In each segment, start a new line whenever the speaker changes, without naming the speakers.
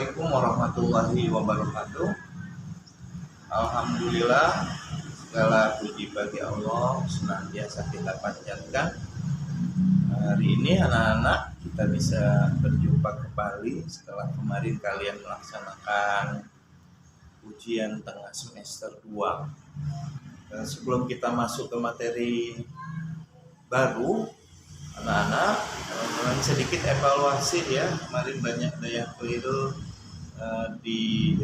Assalamualaikum warahmatullahi wabarakatuh. Alhamdulillah, segala puji bagi Allah senantiasa kita panjatkan. Hari ini anak-anak kita bisa berjumpa kembali setelah kemarin kalian melaksanakan ujian tengah semester 2. Dan sebelum kita masuk ke materi baru, anak-anak sedikit evaluasi ya. Kemarin banyak yang keliru di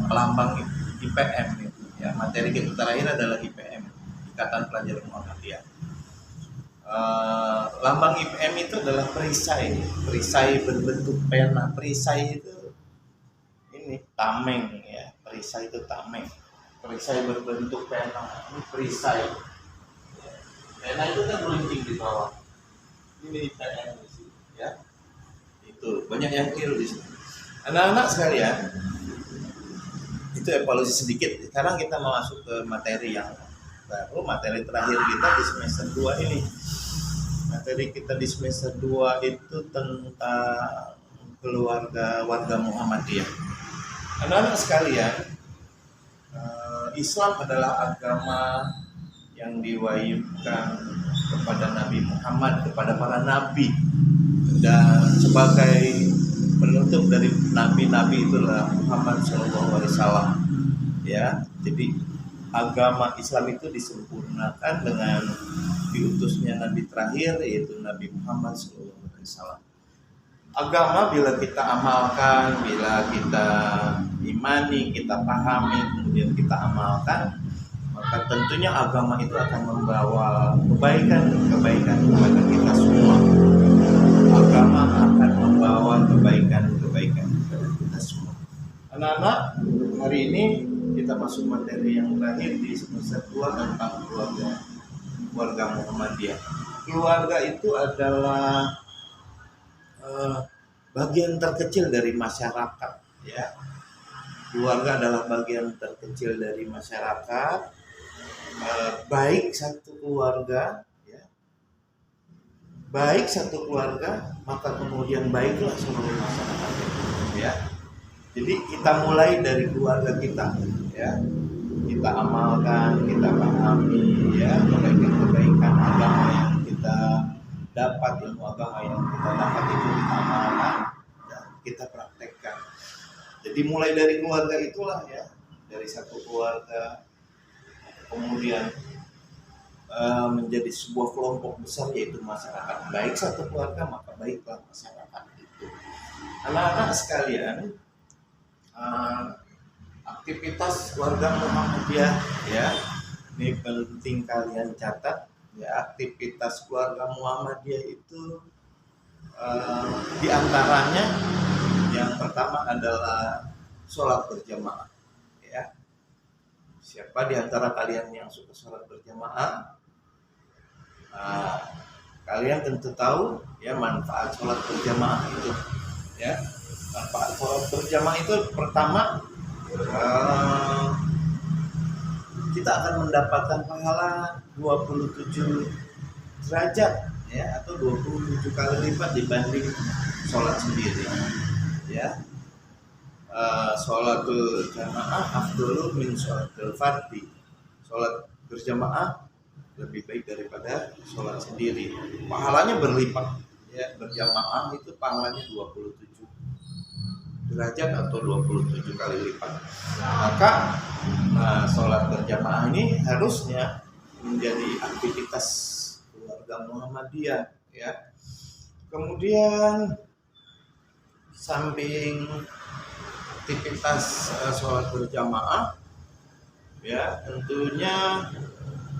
lambang IPM itu ya. Materi kita terakhir adalah IPM, Ikatan Pelajar Muhammadiyah. Lambang IPM itu adalah perisai berbentuk pena. Perisai itu ini tameng ya. Perisai itu tameng. Perisai berbentuk pena. Ini perisai. Pena itu kan runcing di bawah. Ini IPM di sini ya. Itu banyak yang keliru di sini. Anak-anak sekalian, itu evaluasi sedikit. Sekarang kita mau masuk ke materi yang baru, materi terakhir kita di semester 2 ini. Materi kita di semester 2 itu tentang warga Muhammadiyah. Anak-anak sekalian, Islam adalah agama yang diwahyukan kepada Nabi Muhammad, kepada para nabi, dan sebagai penutup dari nabi-nabi itulah Muhammad SAW. Ya, jadi agama Islam itu disempurnakan dengan diutusnya nabi terakhir, yaitu Nabi Muhammad SAW. Agama bila kita amalkan, bila kita imani, kita pahami, kemudian kita amalkan, maka tentunya agama itu akan membawa kebaikan kepada kita semua. Agama akan membawa kebaikan kepada kita semua. Anak-anak, hari ini kita masuk materi yang terakhir di semester 2 tentang keluarga Muhammadiyah. Keluarga itu adalah bagian terkecil dari masyarakat ya. Keluarga adalah bagian terkecil dari masyarakat. Baik satu keluarga ya, baik satu keluarga, maka kemudian baiklah seluruh masyarakat ya. Jadi kita mulai dari keluarga kita ya, kita amalkan, kita pahami ya kebaikan agama yang kita dapat, ilmu agama yang kita dapat itu kita amalkan dan kita praktekkan. Jadi mulai dari keluarga itulah ya, dari satu keluarga kemudian menjadi sebuah kelompok besar, yaitu masyarakat. Baik satu keluarga maka baiklah masyarakat itu. Anak-anak sekalian, aktivitas warga Muhammadiyah ya, ini penting kalian catat ya. Aktivitas keluarga Muhammadiyah itu diantaranya yang pertama adalah sholat berjamaah ya. Siapa di antara kalian yang suka sholat berjamaah? Kalian tentu tahu ya manfaat sholat berjamaah itu ya. Manfaat sholat berjamaah itu pertama, kita akan mendapatkan pahala 27 derajat ya, atau 27 kali lipat dibanding sholat sendiri ya. Sholatul jamaah afdhalu min sholatil fardhi. Sholat berjamaah lebih baik daripada sholat sendiri. Pahalanya berlipat ya. Berjamaah itu pahalanya 27 derajat atau 27 kali lipat. Maka sholat berjamaah ini harusnya menjadi aktivitas keluarga Muhammadiyah ya. Kemudian samping aktivitas sholat berjamaah ya, tentunya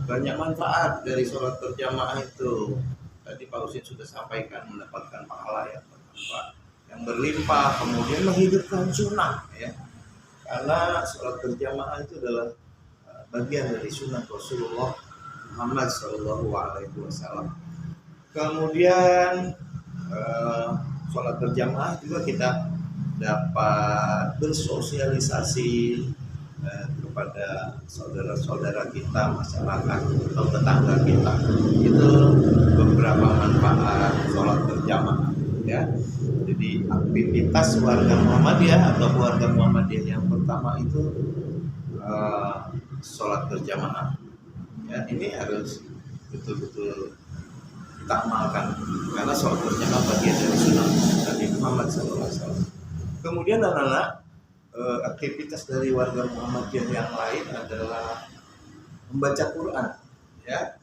banyak manfaat dari sholat berjamaah itu. Tadi Pak Usin sudah sampaikan, mendapatkan pahala yang berlimpah, kemudian menghidupkan sunnah ya, karena sholat berjamaah itu adalah bagian dari sunnah Rasulullah Muhammad SAW. Kemudian sholat berjamaah juga kita dapat bersosialisasi kepada saudara-saudara kita, masyarakat atau tetangga kita. Itu beberapa manfaat sholat berjamaah ya. Jadi Jadi aktivitas warga Muhammadiyah atau keluarga Muhammadiyah yang pertama itu sholat berjamaah. Ya, ini harus betul-betul kita amalkan karena sholat berjamaah bagian dari sunnah Nabi Muhammad SAW. Kemudian anak-anak, aktivitas dari warga Muhammadiyah yang lain adalah membaca Quran. Ya,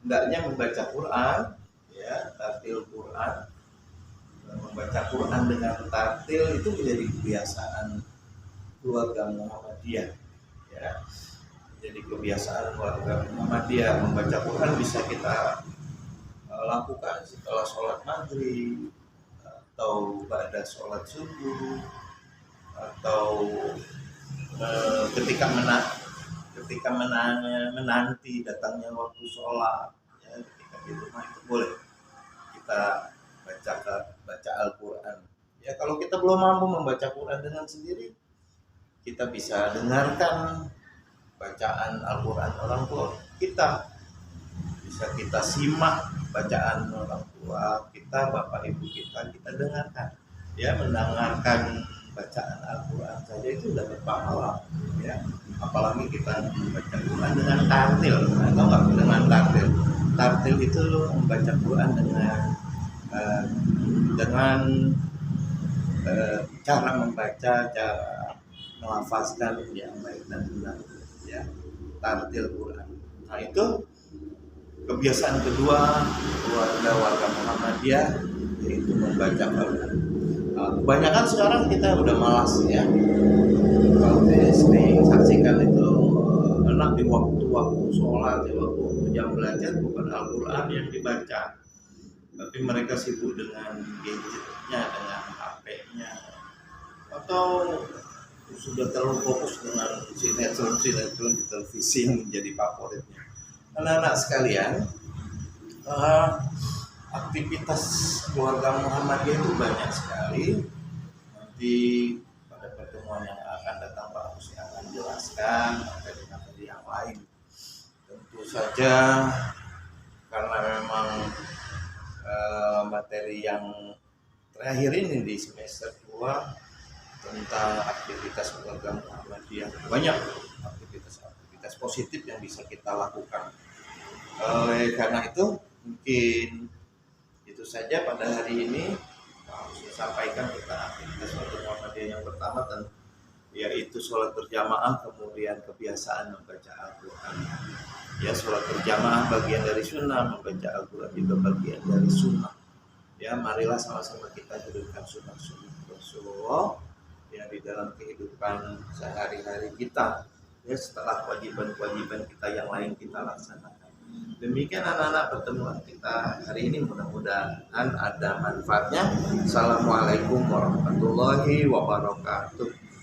hendaknya membaca Quran, ya, tartil Quran. Membaca Quran dengan tartil itu menjadi kebiasaan keluarga Muhammadiyah. Ya, jadi kebiasaan keluarga Muhammadiyah membaca Quran bisa kita lakukan setelah sholat maghrib atau pada sholat subuh atau ketika menanti datangnya waktu sholat, ya, ketika di rumah itu boleh kita baca Al-Quran. Ya, kalau kita belum mampu membaca Quran dengan sendiri, kita bisa dengarkan bacaan Al-Quran orang tua kita, bisa kita simak bacaan orang tua kita, bapak ibu kita dengarkan. Ya, mendengarkan bacaan Al-Quran saja itu dapat pahala, ya. Apalagi kita membaca Quran dengan tartil, atau nggak dengan tartil. Tartil itu membaca Quran dengan cara membaca, cara melafazkan yang baik dan benar, ya, tartil Quran. Nah, itu kebiasaan kedua warga Muhammadiyah, yaitu membaca Quran. Kebanyakan sekarang kita udah malas, ya. Kalau saya sering saksikan itu anak di waktu sholat, di waktu jam belajar bukan Al-Quran yang dibaca, tapi mereka sibuk dengan gadgetnya, dengan HP-nya, atau sudah terlalu fokus dengan sinetron di televisi yang menjadi favoritnya. Anak-anak sekalian, aktivitas keluarga Muhammadiyah itu banyak sekali. Nanti pada pertemuan yang akan datang Pak Husi akan jelaskan materi-materi yang lain. Tentu saja karena memang materi yang terakhir ini di semester 2 tentang aktivitas keluarga Muhammadiyah, banyak aktivitas positif yang bisa kita lakukan. Oleh karena itu mungkin itu saja pada hari ini saya sampaikan tentang aktivitas keluarga Muhammadiyah yang pertama, dan yaitu sholat berjamaah, kemudian kebiasaan membaca Al-Quran. Ya, sholat berjamaah bagian dari sunnah, membaca Al-Quran juga bagian dari sunnah. Ya, marilah sama-sama kita hidupkan sunnah-sunnah Rasulullah ya di dalam kehidupan sehari-hari kita. Ya, setelah kewajiban-kewajiban kita yang lain kita laksanakan. Demikian anak-anak pertemuan kita hari ini, mudah-mudahan ada manfaatnya. Assalamualaikum warahmatullahi wabarakatuh.